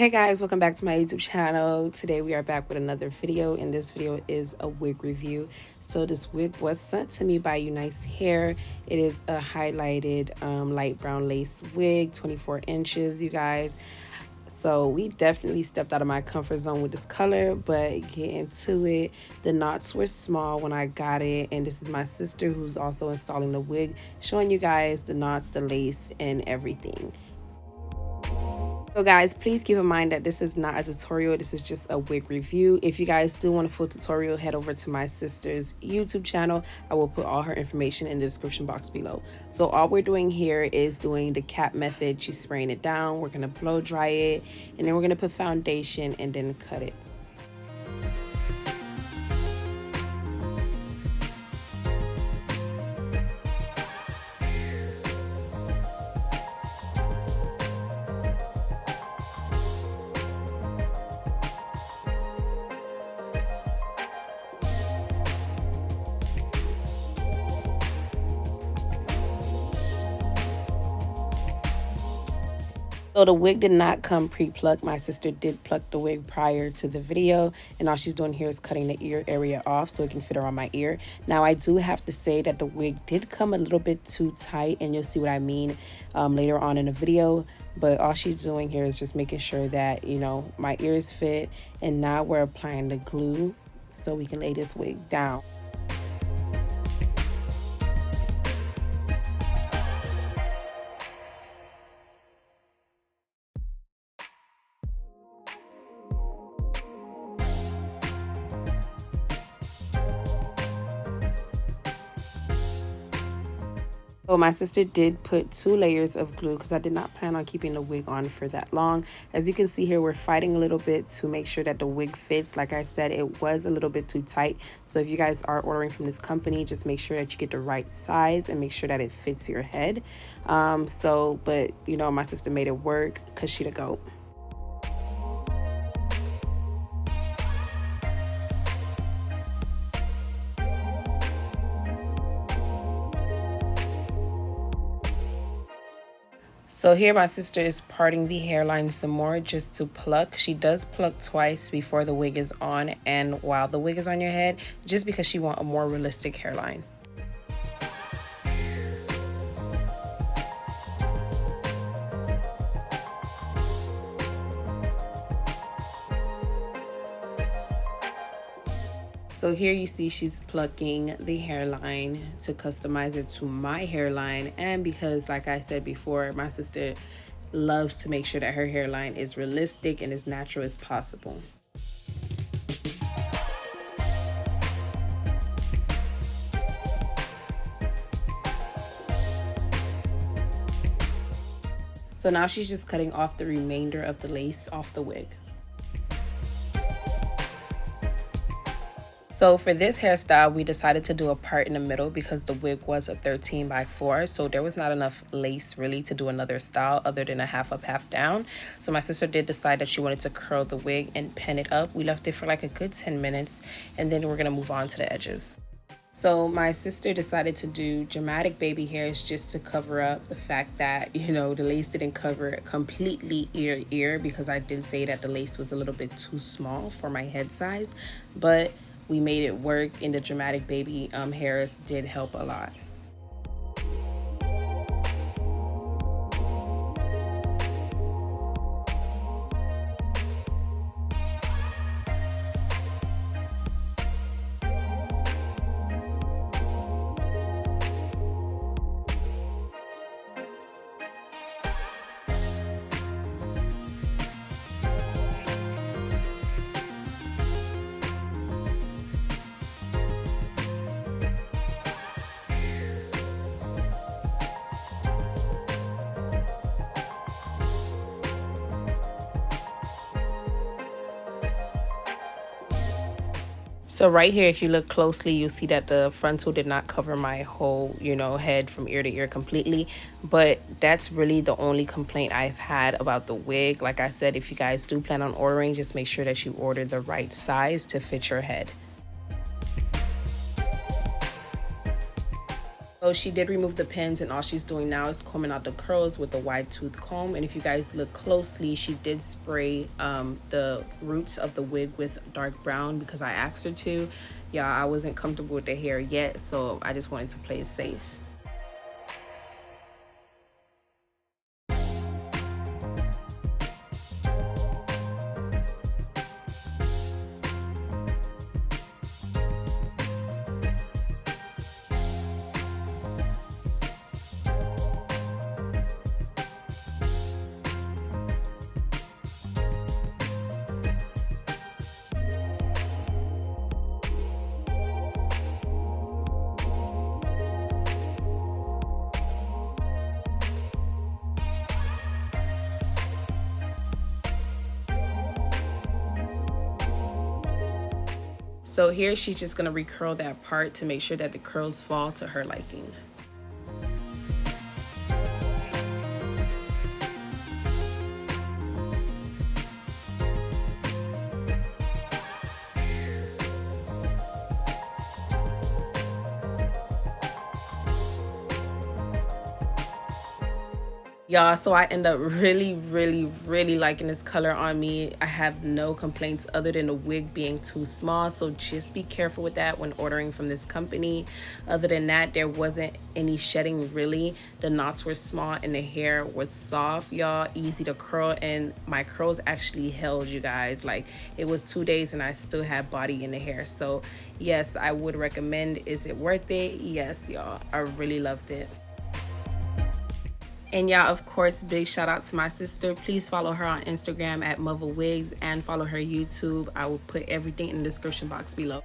Hey guys, welcome back to my YouTube channel. Today we are back with another video, and this video is a wig review. So this wig was sent to me by UNice hair. It is a highlighted light brown lace wig, 24 inches, you guys. So we definitely stepped out of my comfort zone with this color, but get into it. The knots were small when I got it, and this is my sister who's also installing the wig, showing you guys the knots, the lace, and everything. So guys, please keep in mind that this is not a tutorial, this is just a wig review. If you guys do want a full tutorial, head over to my sister's YouTube channel. I will put all her information in the description box below. So all we're doing here is doing the cap method. She's spraying it down, we're gonna blow dry it, and then we're gonna put foundation and then cut it. So the wig did not come pre-plucked. My sister did pluck the wig prior to the video, and all she's doing here is cutting the ear area off so it can fit around my ear. Now I do have to say that the wig did come a little bit too tight, and you'll see what I mean later on in the video. But all she's doing here is just making sure that, you know, my ears fit, and now we're applying the glue so we can lay this wig down. So my sister did put 2 layers of glue because I did not plan on keeping the wig on for that long. As you can see here, we're fighting a little bit to make sure that the wig fits. Like I said, it was a little bit too tight. So if you guys are ordering from this company, just make sure that you get the right size and make sure that it fits your head. But you know, my sister made it work because she the GOAT. So here my sister is parting the hairline some more just to pluck. She does pluck twice before the wig is on and while the wig is on your head, just because she wants a more realistic hairline. So here you see she's plucking the hairline to customize it to my hairline, and because like I said before, my sister loves to make sure that her hairline is realistic and as natural as possible. So now she's just cutting off the remainder of the lace off the wig. So for this hairstyle, we decided to do a part in the middle because the wig was a 13 by 4. So there was not enough lace really to do another style other than a half up, half down. So my sister did decide that she wanted to curl the wig and pin it up. We left it for like a good 10 minutes and then we're going to move on to the edges. So my sister decided to do dramatic baby hairs just to cover up the fact that, you know, the lace didn't cover completely ear to ear, because I did say that the lace was a little bit too small for my head size, but we made it work, and the dramatic baby hairs did help a lot. So right here, if you look closely, you'll see that the frontal did not cover my whole, you know, head from ear to ear completely. But that's really the only complaint I've had about the wig. Like I said, if you guys do plan on ordering, just make sure that you order the right size to fit your head. So she did remove the pins, and all she's doing now is combing out the curls with the wide tooth comb. And if you guys look closely, she did spray the roots of the wig with dark brown because I asked her to. Yeah, I wasn't comfortable with the hair yet, so I just wanted to play it safe. So here she's just gonna recurl that part to make sure that the curls fall to her liking. Y'all, so I end up really liking this color on me. I have no complaints other than the wig being too small, so just be careful with that when ordering from this company. Other than that, there wasn't any shedding really. The knots were small and the hair was soft, y'all, easy to curl, and my curls actually held, you guys. Like, it was 2 days and I still had body in the hair. So yes, I would recommend. Is it worth it? Yes, y'all, I really loved it. And yeah, of course, big shout out to my sister. Please follow her on Instagram at Muva Wigs and follow her YouTube. I will put everything in the description box below.